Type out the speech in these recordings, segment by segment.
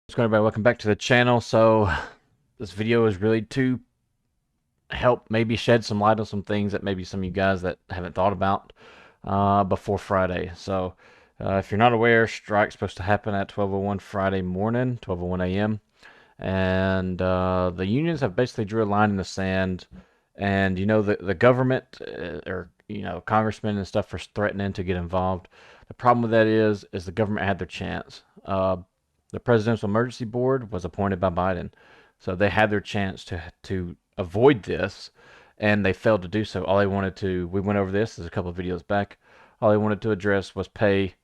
What's going on, everybody? Welcome back to the channel. So this video is really to help maybe shed some light on some things that maybe some of you guys that haven't thought about before Friday. So if you're not aware, strike's supposed to happen at 12:01 Friday morning, 12:01 a.m. And the unions have basically drew a line in the sand. And the government or congressmen and stuff are threatening to get involved. The problem with that is the government had their chance. The Presidential Emergency Board was appointed by Biden, so they had their chance to avoid this, and they failed to do so. All they wanted to, we went over this, there's a couple of videos back. All they wanted to address was pay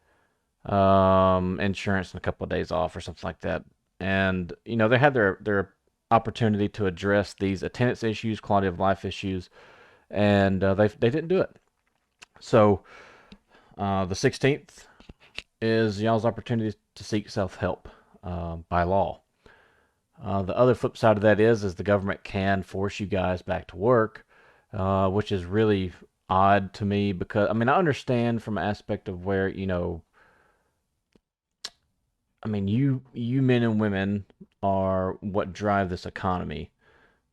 insurance and a couple of days off or something like that. And they had their opportunity to address these attendance issues, quality of life issues, and they didn't do it. So the 16th is y'all's opportunity to seek self-help by law. The other flip side of that is the government can force you guys back to work, which is really odd to me because, I mean, I understand from an aspect of where, I mean, you men and women are what drive this economy.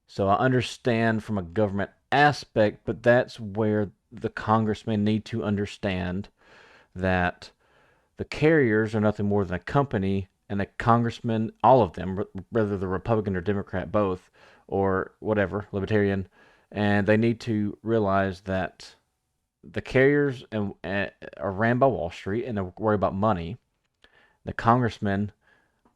So I understand from a government aspect, but that's where the congressmen need to understand that the carriers are nothing more than a company, and the congressmen, all of them, whether they're Republican or Democrat, both, or whatever, Libertarian, and they need to realize that the carriers are ran by Wall Street and they worry about money. The congressmen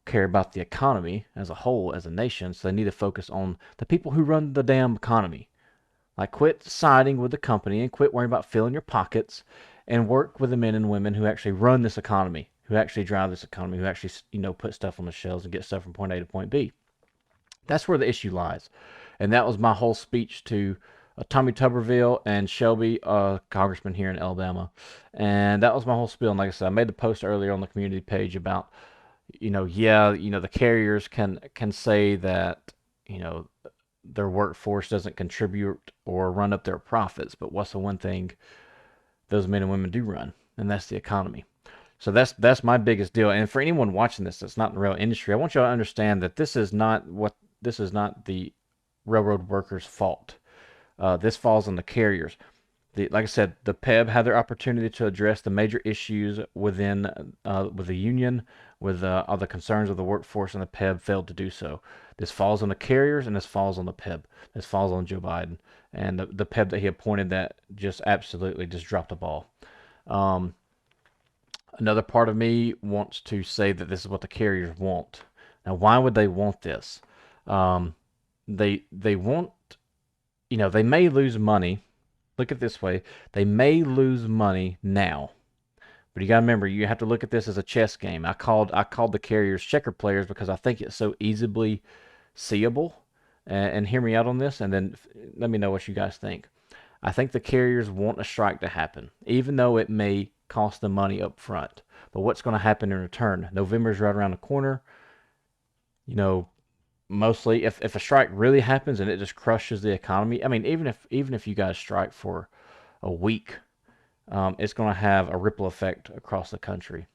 care about the economy as a whole, as a nation, so they need to focus on the people who run the damn economy. Like, quit siding with the company and quit worrying about filling your pockets and work with the men and women who actually run this economy, who actually drive this economy, who actually, put stuff on the shelves and get stuff from point A to point B. That's where the issue lies. And that was my whole speech to Tommy Tuberville and Shelby, congressman here in Alabama. And that was my whole spiel. And like I said, I made the post earlier on the community page about, the carriers can say that, their workforce doesn't contribute or run up their profits. But what's the one thing those men and women do run? And that's the economy. So that's my biggest deal. And for anyone watching this that's not in the rail industry, I want you to understand that this is not the railroad workers' fault. This falls on the carriers. Like I said, the PEB had their opportunity to address the major issues within with the union, with all the concerns of the workforce, and the PEB failed to do so. This falls on the carriers, and this falls on the PEB. This falls on Joe Biden and the PEB that he appointed that just absolutely just dropped the ball. Um, Another part of me wants to say that this is what the carriers want. Now, why would they want this? Um, they want, they may lose money. Look at it this way: they may lose money now, but you got to remember, you have to look at this as a chess game. I called the carriers checker players because I think it's so easily seeable. And hear me out on this, and then let me know what you guys think. I think the carriers want a strike to happen, even though it may cost them money up front. But what's going to happen in return? November's right around the corner. You know, mostly if a strike really happens and it just crushes the economy. I mean, even if you guys strike for a week, it's going to have a ripple effect across the country,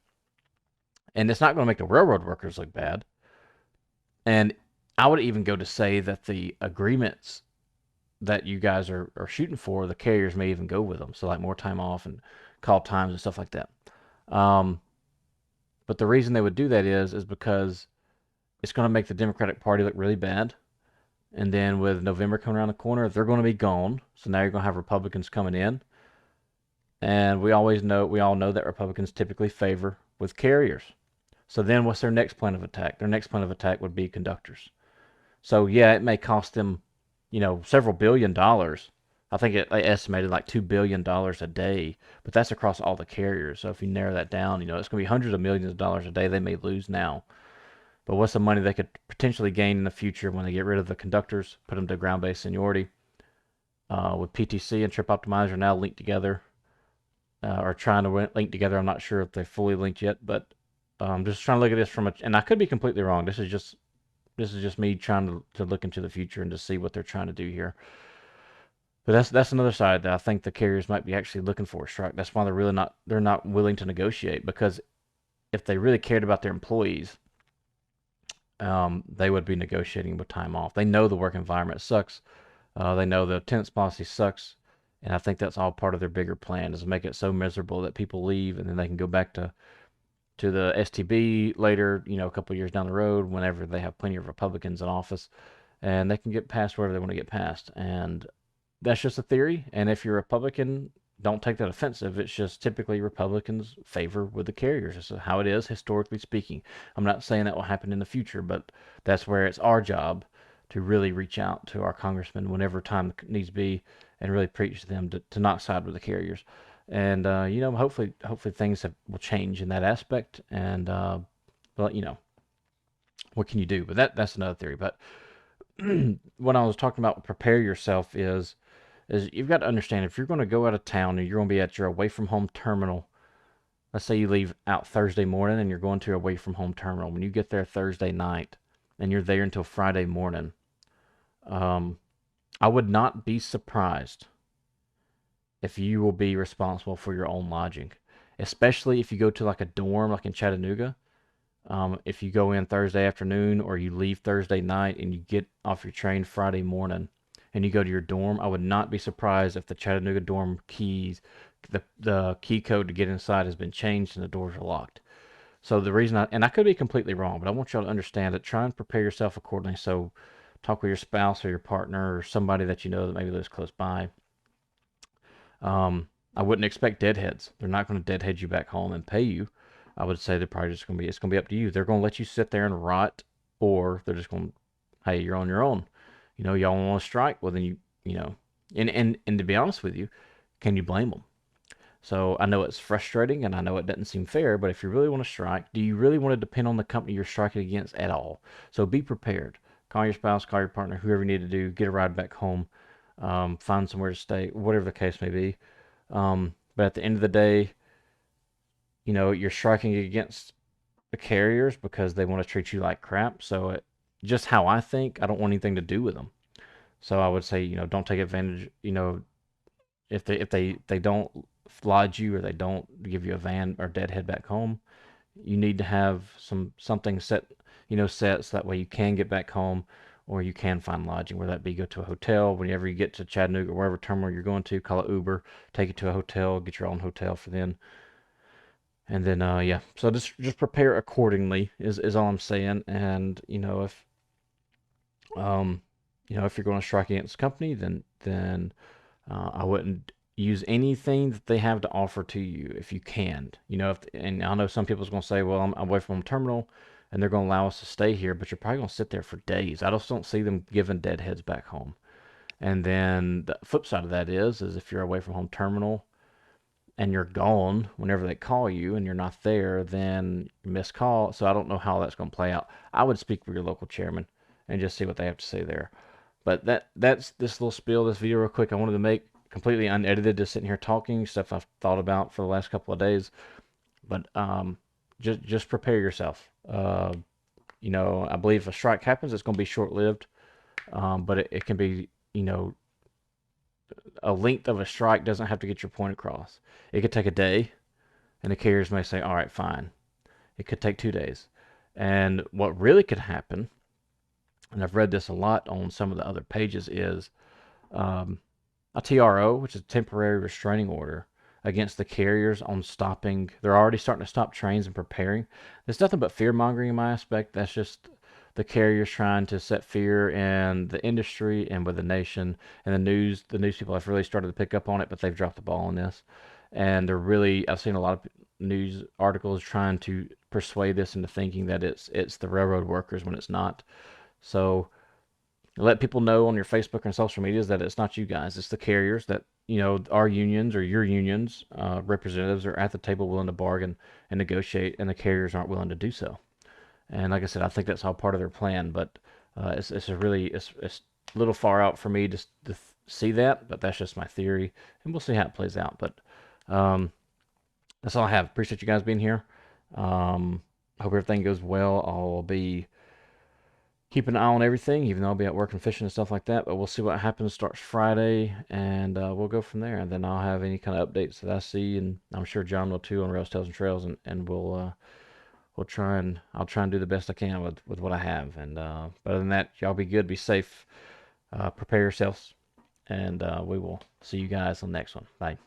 and it's not going to make the railroad workers look bad. And I would even go to say that the agreements that you guys are shooting for, the carriers may even go with them. So like more time off and call times and stuff like that. Um, but the reason they would do that is because it's going to make the Democratic Party look really bad. And then with November coming around the corner, they're going to be gone. So now you're going to have Republicans coming in. And we all know that Republicans typically favor with carriers. So then what's their next plan of attack? Their next plan of attack would be conductors. So yeah, it may cost them, several $billions. I think they estimated like $2 billion a day, but that's across all the carriers. So if you narrow that down, it's going to be hundreds of millions of dollars a day they may lose now. But what's the money they could potentially gain in the future when they get rid of the conductors, put them to ground-based seniority? With PTC and Trip Optimizer now linked together, or trying to link together. I'm not sure if they're fully linked yet, but just trying to look at this and I could be completely wrong. This is just me trying to look into the future and to see what they're trying to do here. But that's another side that I think the carriers might be actually looking for a strike. That's why they're not willing to negotiate, because if they really cared about their employees, they would be negotiating with time off. They know the work environment sucks. They know the attendance policy sucks, and I think that's all part of their bigger plan is to make it so miserable that people leave, and then they can go back to the STB later, a couple of years down the road, whenever they have plenty of Republicans in office, and they can get past whatever they want to get past. And that's just a theory. And if you're a Republican, don't take that offensive. It's just typically Republicans favor with the carriers. This is how it is historically speaking. I'm not saying that will happen in the future, but that's where it's our job to really reach out to our congressmen whenever time needs to be and really preach to them to not side with the carriers. And hopefully things will change in that aspect. And but what can you do? But that's another theory. But what I was talking about, prepare yourself is you've got to understand if you're going to go out of town and you're going to be at your away from home terminal. Let's say you leave out Thursday morning and you're going to your away from home terminal. When you get there Thursday night and you're there until Friday morning, um, I would not be surprised if you will be responsible for your own lodging, especially if you go to like a dorm, like in Chattanooga. If you go in Thursday afternoon or you leave Thursday night and you get off your train Friday morning and you go to your dorm, I would not be surprised if the Chattanooga dorm keys, the key code to get inside has been changed and the doors are locked. So the reason and I could be completely wrong, but I want y'all to understand that try and prepare yourself accordingly. So talk with your spouse or your partner or somebody that you know that maybe lives close by. I wouldn't expect deadheads. They're not going to deadhead you back home and pay you. I would say they're probably just going to be, it's going to be up to you. They're going to let you sit there and rot, or they're just going to, hey, you're on your own. Y'all want to strike. Well, then and to be honest with you, can you blame them? So I know it's frustrating and I know it doesn't seem fair, but if you really want to strike, do you really want to depend on the company you're striking against at all? So be prepared. Call your spouse, call your partner, whoever you need to do, get a ride back home, find somewhere to stay, whatever the case may be. But at the end of the day, you're striking against the carriers because they want to treat you like crap. So just how I think, I don't want anything to do with them. So I would say, don't take advantage. If they don't lodge you or they don't give you a van or deadhead back home, you need to have something set so that way you can get back home or you can find lodging, whether that be go to a hotel. Whenever you get to Chattanooga or wherever terminal you're going to, call it Uber, take it to a hotel, get your own hotel for then. And then yeah, so just prepare accordingly is all I'm saying. And um if you're going to strike against the company, then I wouldn't use anything that they have to offer to you if you can. And I know some people's going to say, well, I'm away from home terminal and they're going to allow us to stay here, but you're probably going to sit there for days. I just don't see them giving deadheads back home. And then the flip side of that is if you're away from home terminal and you're gone whenever they call you and you're not there, then you miss call. So I don't know how that's going to play out. I would speak with your local chairman and just see what they have to say there. But that's this little spiel, this video real quick I wanted to make completely unedited, just sitting here talking stuff I've thought about for the last couple of days. But just prepare yourself. I believe if a strike happens, it's going to be short lived. But it can be, a length of a strike doesn't have to get your point across. It could take a day, and the carriers may say, all right, fine. It could take 2 days. And what really could happen, and I've read this a lot on some of the other pages, is um, a TRO, which is a temporary restraining order against the carriers on stopping. They're already starting to stop trains and preparing. There's nothing but fear mongering in my aspect. That's just the carriers trying to set fear in the industry and with the nation. And the news people have really started to pick up on it, but they've dropped the ball on this. And I've seen a lot of news articles trying to persuade this into thinking that it's the railroad workers when it's not. So let people know on your Facebook and social medias that it's not you guys, it's the carriers that, our unions or your unions representatives are at the table willing to bargain and negotiate, and the carriers aren't willing to do so. And like I said, I think that's all part of their plan, but it's a little far out for me to see that, but that's just my theory, and we'll see how it plays out. But um, that's all I have. Appreciate you guys being here. Hope everything goes well. I'll be keeping an eye on everything, even though I'll be at work and fishing and stuff like that. But we'll see what happens. Starts Friday, and we'll go from there. And then I'll have any kind of updates that I see, and I'm sure John will too on Rails, Tales, and Trails, and I'll try and do the best I can with what I have. And but other than that, y'all be good, be safe, prepare yourselves, and we will see you guys on the next one. Bye.